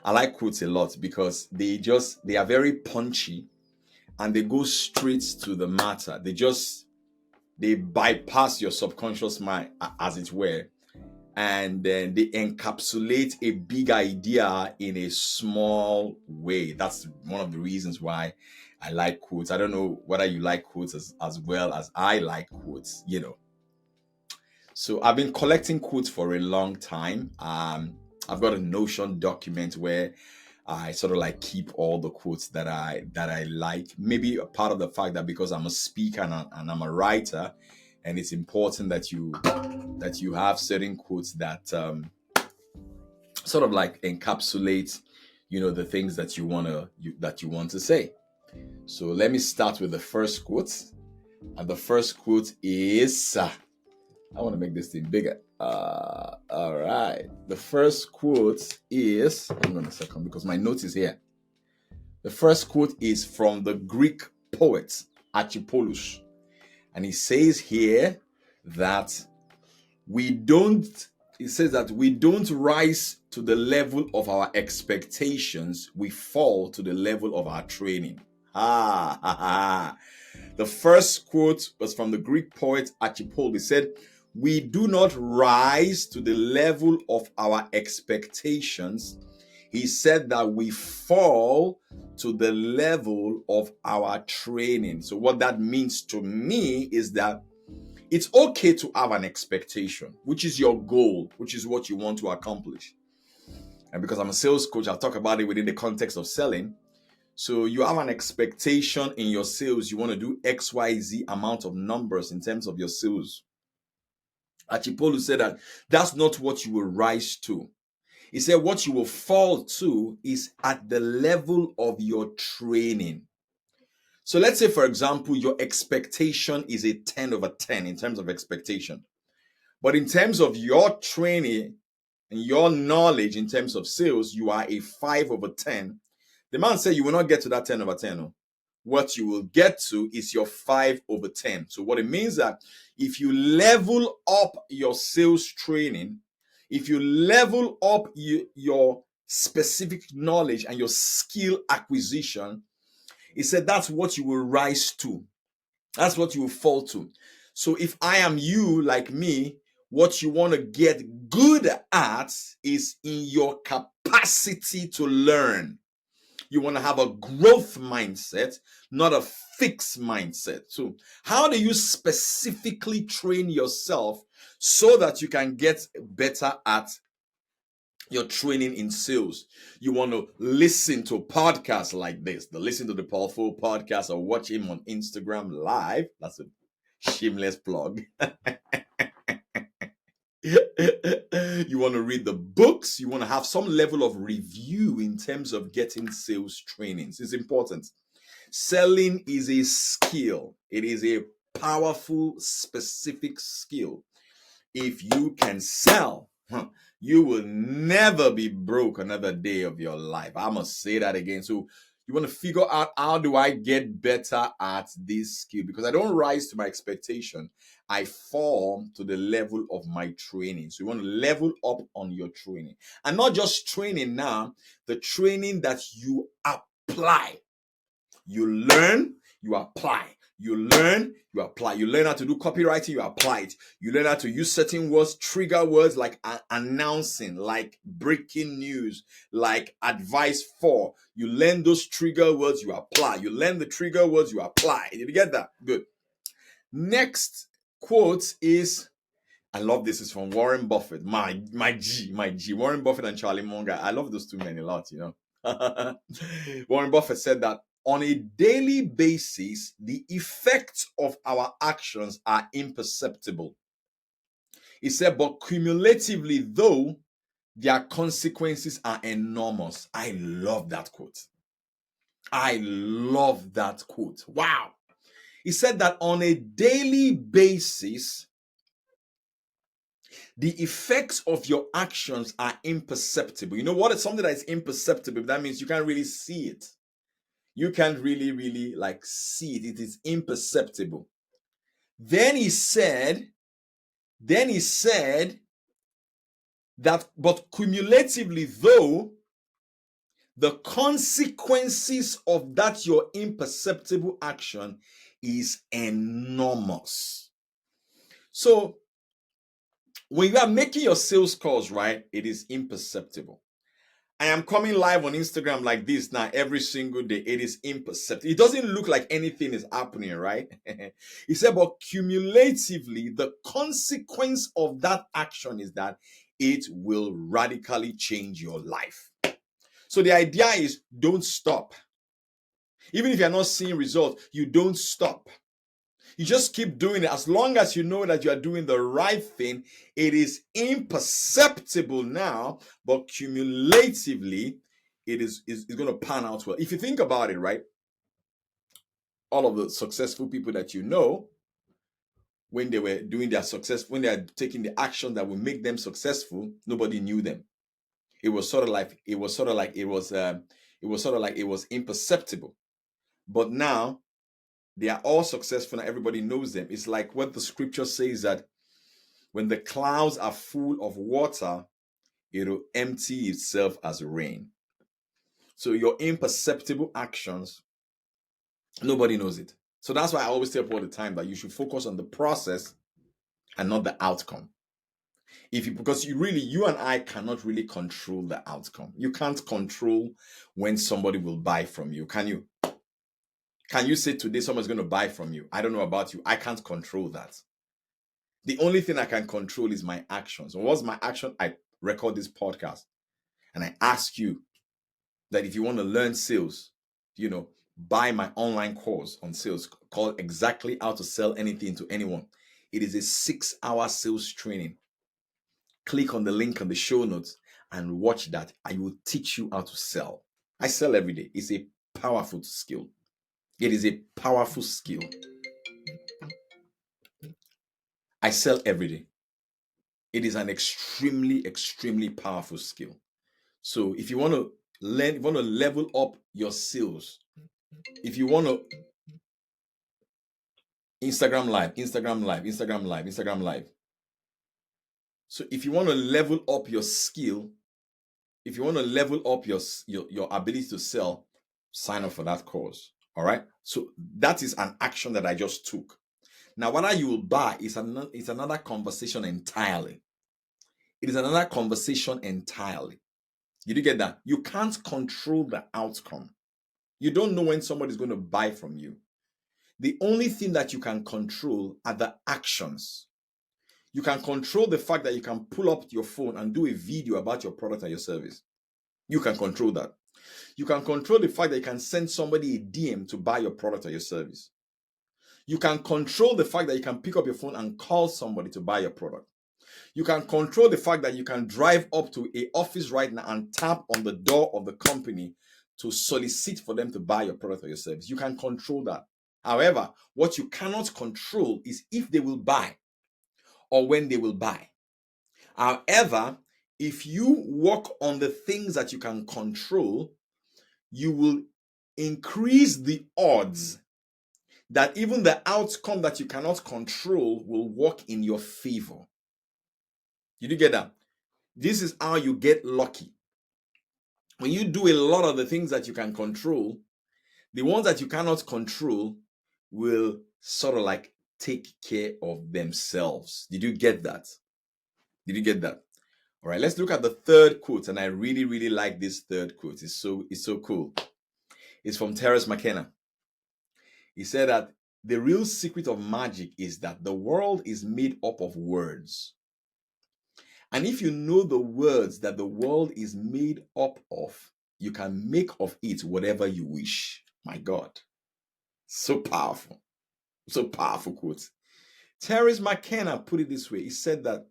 I like quotes a lot because they are very punchy and they go straight to the matter. They bypass your subconscious mind, as it were, and then they encapsulate a big idea in a small way. That's one of the reasons why I like quotes. I don't know whether you like quotes as well as I like quotes. So I've been collecting quotes for a long time. I've got a Notion document where I sort of like keep all the quotes that I like. Maybe a part of the fact that because I'm a speaker and I'm a writer, and it's important that you have certain quotes that sort of like encapsulate, the things that you want to say. So let me start with the first quote, and the first quote is I want to make this thing bigger. All right. The first quote is, hang on a second because my note is here. The first quote is from the Greek poet Archipolis. And he says here that he says that we don't rise to the level of our expectations, we fall to the level of our training. Ha ha ha. The first quote was from the Greek poet Archipolis. He said, we do not rise to the level of our expectations. He said that we fall to the level of our training. So what that means to me is that it's okay to have an expectation, which is your goal, which is what you want to accomplish. And because I'm a sales coach, I'll talk about it within the context of selling. So you have an expectation in your sales. You want to do XYZ amount of numbers in terms of your sales. Archipolis said that that's not what you will rise to. He said what you will fall to is at the level of your training. So let's say, for example, your expectation is a 10 over 10 in terms of expectation. But in terms of your training and your knowledge in terms of sales, you are a 5 over 10. The man said you will not get to that 10 over 10. No. What you will get to is your 5 over 10. So what it means that if you level up your sales training, if you level up your specific knowledge and your skill acquisition, he said that's what you will rise to. That's what you will fall to. So if I am you, like me, what you want to get good at is in your capacity to learn. You want to have a growth mindset, not a fixed mindset. So how do you specifically train yourself so that you can get better at your training in sales? You want to listen to podcasts like this, listen to the Powerful Podcast, or watch him on Instagram Live. That's a shameless plug. You want to read the books. You want to have some level of review in terms of getting sales trainings. It's important. Selling is a skill. It is a powerful, specific skill. If you can sell, you will never be broke another day of your life. I must say that again. So you want to figure out, how do I get better at this skill? Because I don't rise to my expectation. I fall to the level of my training. So you want to level up on your training. And not just training now, the training that you apply. You learn, you apply. You learn, you apply. You learn how to do copywriting, you apply it. You learn how to use certain words, trigger words like announcing, like breaking news, like advice for. You learn those trigger words, you apply. You learn the trigger words, you apply. Did you get that? Good. Next quote is, I love this, is from Warren Buffett. My G. Warren Buffett and Charlie Munger. I love those two men a lot, Warren Buffett said that on a daily basis, the effects of our actions are imperceptible. He said, but cumulatively, though, their consequences are enormous. I love that quote. I love that quote. Wow. He said that on a daily basis, the effects of your actions are imperceptible. You know what? It's something that is imperceptible. That means you can't really see it. You can't really like see it. It is imperceptible. Then he said that, but cumulatively, though, the consequences of that your imperceptible action is enormous. So when you are making your sales calls, right, it is imperceptible. I am coming live on Instagram like this now every single day. It is imperceptible. It doesn't look like anything is happening, right? He said, but cumulatively, the consequence of that action is that it will radically change your life. So the idea is don't stop. Even if you're not seeing results, you don't stop. You just keep doing it. As long as you know that you are doing the right thing, it is imperceptible now, but cumulatively, it is going to pan out well. If you think about it, right? All of the successful people that you know, when they were doing their success, when they are taking the action that will make them successful, nobody knew them. It was sort of like it was imperceptible. But now they are all successful and everybody knows them. It's like what the scripture says, that when the clouds are full of water, it'll empty itself as rain. So your imperceptible actions, nobody knows it. So that's why I always tell people all the time that you should focus on the process and not the outcome. Because you and I cannot really control the outcome. You can't control when somebody will buy from you, can you? Can you say today someone's going to buy from you? I don't know about you. I can't control that. The only thing I can control is my actions. And what's my action? I record this podcast and I ask you that if you want to learn sales, buy my online course on sales called Exactly How to Sell Anything to Anyone. It is a 6-hour sales training. Click on the link on the show notes and watch that. I will teach you how to sell. I sell every day. It's a powerful skill. It is a powerful skill. I sell every day. It is an extremely, extremely powerful skill. So if you want to learn, if you want to level up your sales, if you want to Instagram live. So if you want to level up your skill, if you want to level up your ability to sell, sign up for that course. All right. So that is an action that I just took. Now, whether you will buy is another conversation entirely. It is another conversation entirely. Did you get that? You can't control the outcome. You don't know when somebody's going to buy from you. The only thing that you can control are the actions. You can control the fact that you can pull up your phone and do a video about your product or your service. You can control that. You can control the fact that you can send somebody a DM to buy your product or your service. You can control the fact that you can pick up your phone and call somebody to buy your product. You can control the fact that you can drive up to an office right now and tap on the door of the company to solicit for them to buy your product or your service. You can control that. However, what you cannot control is if they will buy or when they will buy. However, if you work on the things that you can control, you will increase the odds that even the outcome that you cannot control will work in your favor. Did you get that? This is how you get lucky. When you do a lot of the things that you can control, the ones that you cannot control will sort of like take care of themselves. Did you get that? Did you get that? All right, let's look at the third quote. And I really, really like this third quote. It's so cool. It's from Terence McKenna. He said that the real secret of magic is that the world is made up of words. And if you know the words that the world is made up of, you can make of it whatever you wish. My God. So powerful. So powerful quote. Terence McKenna put it this way. He said that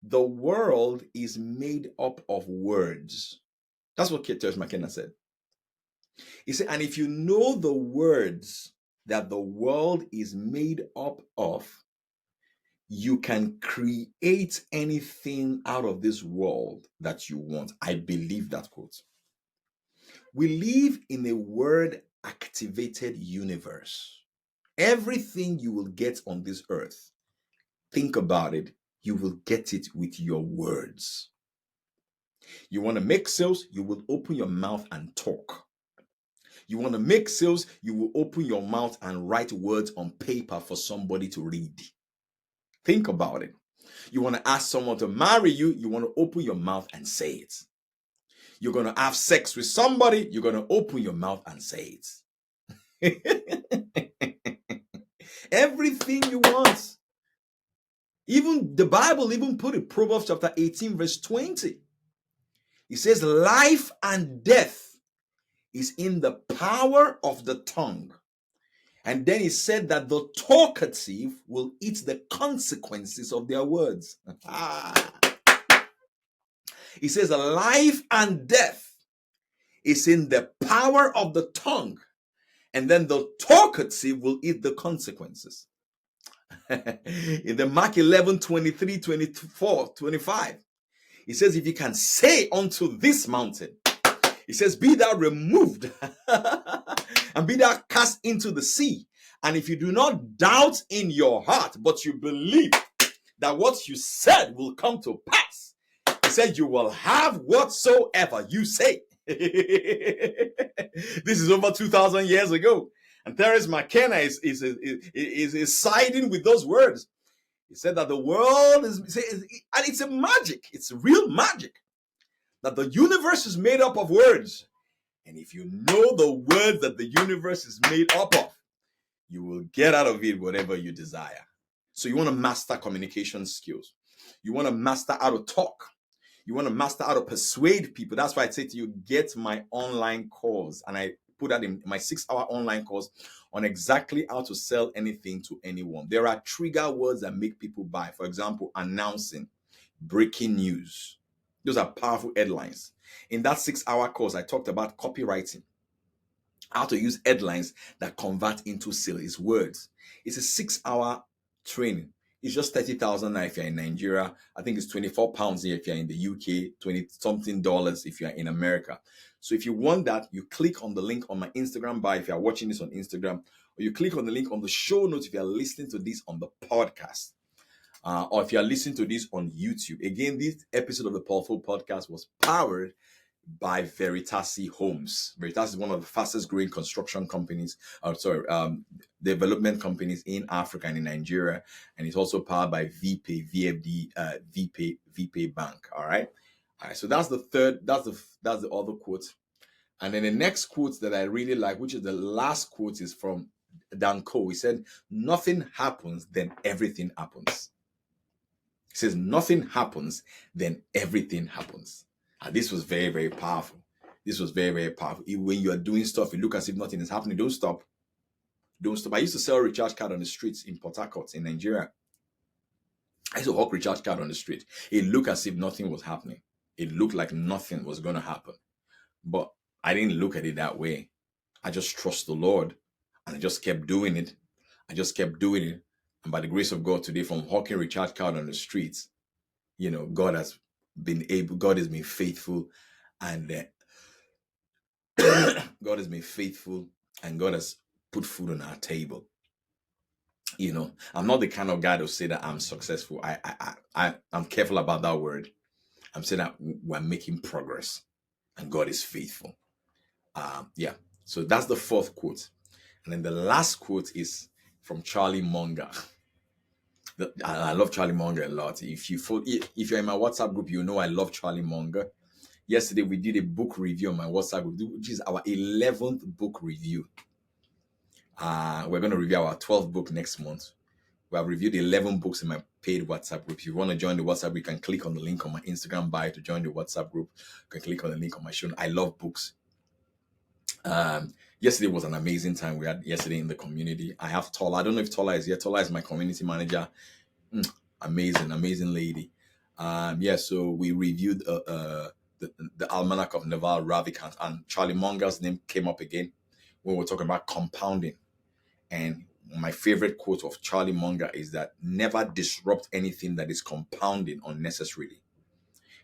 the world is made up of words. That's what Terence McKenna said. He said, and if you know the words that the world is made up of, you can create anything out of this world that you want. I believe that quote. We live in a word activated universe. Everything you will get on this earth, think about it, you will get it with your words. You want to make sales, you will open your mouth and talk. You want to make sales, you will open your mouth and write words on paper for somebody to read. Think about it. You want to ask someone to marry you, you want to open your mouth and say it. You're going to have sex with somebody, you're going to open your mouth and say it. Everything you want. Even the Bible even put it, Proverbs chapter 18, verse 20. It says, life and death is in the power of the tongue. And then he said that the talkative will eat the consequences of their words. He says, life and death is in the power of the tongue. And then the talkative will eat the consequences. In the Mark 11, 23, 24, 25, he says, if you can say unto this mountain, he says, be thou removed and be thou cast into the sea. And if you do not doubt in your heart, but you believe that what you said will come to pass, he said, you will have whatsoever you say. This is over 2,000 years ago. And Terence McKenna is siding with those words. He said that the world is, and it's a magic. It's real magic. That the universe is made up of words. And if you know the words that the universe is made up of, you will get out of it whatever you desire. So you want to master communication skills. You want to master how to talk. You want to master how to persuade people. That's why I say to you, get my online course. And I put that in my 6-hour online course on exactly how to sell anything to anyone. There are trigger words that make people buy. For example, announcing, breaking news. Those are powerful headlines. In that 6-hour course, I talked about copywriting, how to use headlines that convert into sales, words. It's a 6-hour training. It's just 30,000 if you're in Nigeria. I think it's 24 pounds here if you're in the UK, 20 something dollars if you're in America. So if you want that, you click on the link on my Instagram bio if you're watching this on Instagram, or you click on the link on the show notes if you're listening to this on the podcast. Or if you're listening to this on YouTube. Again, this episode of the Powerful Podcast was powered by Veritasi Homes. Veritasi is one of the fastest growing construction companies, development companies in Africa and in Nigeria. And it's also powered by VPay, VPay Bank. All right. So that's the third, that's the other quote. And then the next quote that I really like, which is the last quote, is from Dan Coe. He said, nothing happens, then everything happens. He says, nothing happens, then everything happens. And this was very, very powerful. This was very, very powerful. When you are doing stuff, you look as if nothing is happening. Don't stop. Don't stop. I used to sell recharge card on the streets in Port Harcourt in Nigeria. I used to hawk recharge card on the street. It looked as if nothing was happening. It looked like nothing was going to happen. But I didn't look at it that way. I just trust the Lord. And I just kept doing it. I just kept doing it. And by the grace of God today, from hawking recharge card on the streets, God has been faithful, and God has been faithful, and God has put food on our table. I'm not the kind of guy to say that I'm successful. I'm careful about that word. I'm saying that we're making progress, and God is faithful. So that's the fourth quote. And then the last quote is from Charlie Munger. I love Charlie Munger a lot. If you're in my WhatsApp group, you know I love Charlie Munger. Yesterday, we did a book review on my WhatsApp group, which is our 11th book review. We're going to review our 12th book next month. We have reviewed 11 books in my paid WhatsApp group. If you want to join the WhatsApp group, you can click on the link on my Instagram bio to join the WhatsApp group. You can click on the link on my show. I love books. Yesterday was an amazing time we had yesterday in the community. I have Tola. I don't know if Tola is here. Tola is my community manager. Amazing lady. So we reviewed the Almanac of Naval Ravikant, and Charlie Munger's name came up again when we're talking about compounding. And my favorite quote of Charlie Munger is that never disrupt anything that is compounding unnecessarily.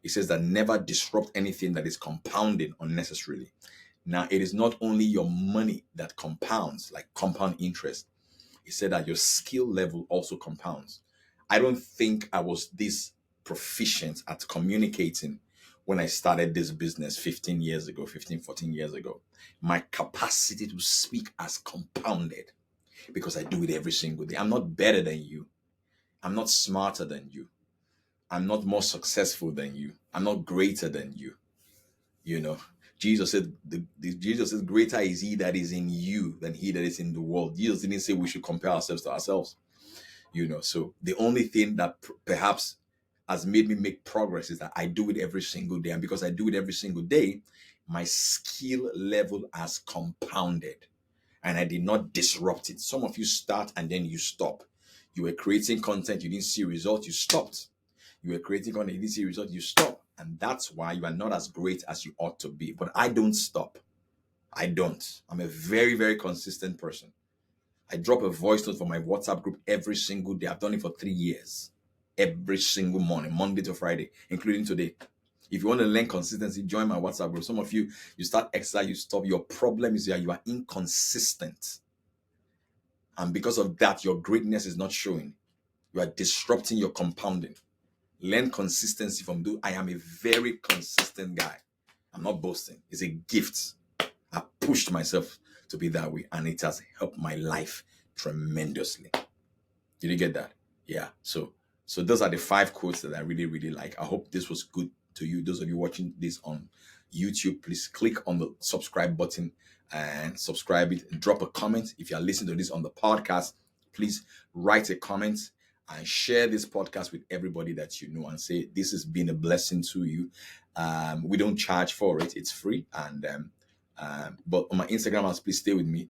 He says that never disrupt anything that is compounding unnecessarily. Now, it is not only your money that compounds, like compound interest. He said that your skill level also compounds. I don't think I was this proficient at communicating when I started this business 14 years ago, my capacity to speak has compounded because I do it every single day. I'm not better than you. I'm not smarter than you. I'm not more successful than you. I'm not greater than you. You know, Jesus said, Jesus said, greater is he that is in you than he that is in the world. Jesus didn't say we should compare ourselves to ourselves. So the only thing that perhaps has made me make progress is that I do it every single day. And because I do it every single day, my skill level has compounded and I did not disrupt it. Some of you start and then you stop. You were creating content, you didn't see results, you stopped. You were creating content, you didn't see results, you stop. And that's why you are not as great as you ought to be. But I don't stop. I don't. I'm a very, very consistent person. I drop a voice note for my WhatsApp group every single day. I've done it for 3 years. Every single morning, Monday to Friday, including today. If you want to learn consistency, join my WhatsApp group. Some of you start exercise, you stop. Your problem is that you are inconsistent. And because of that, your greatness is not showing. You are disrupting your compounding. Learn consistency from I am a very consistent guy. I'm not boasting. It's a gift. I pushed myself to be that way, and it has helped my life tremendously. Did you get that? Yeah. So those are the 5 quotes that I really, really like. I hope this was good to you. Those of you watching this on YouTube, please click on the subscribe button and subscribe it and drop a comment. If you are listening to this on the podcast, please write a comment and share this podcast with everybody that you know and say this has been a blessing to you. We don't charge for it. It's free. And but on my Instagram, please stay with me.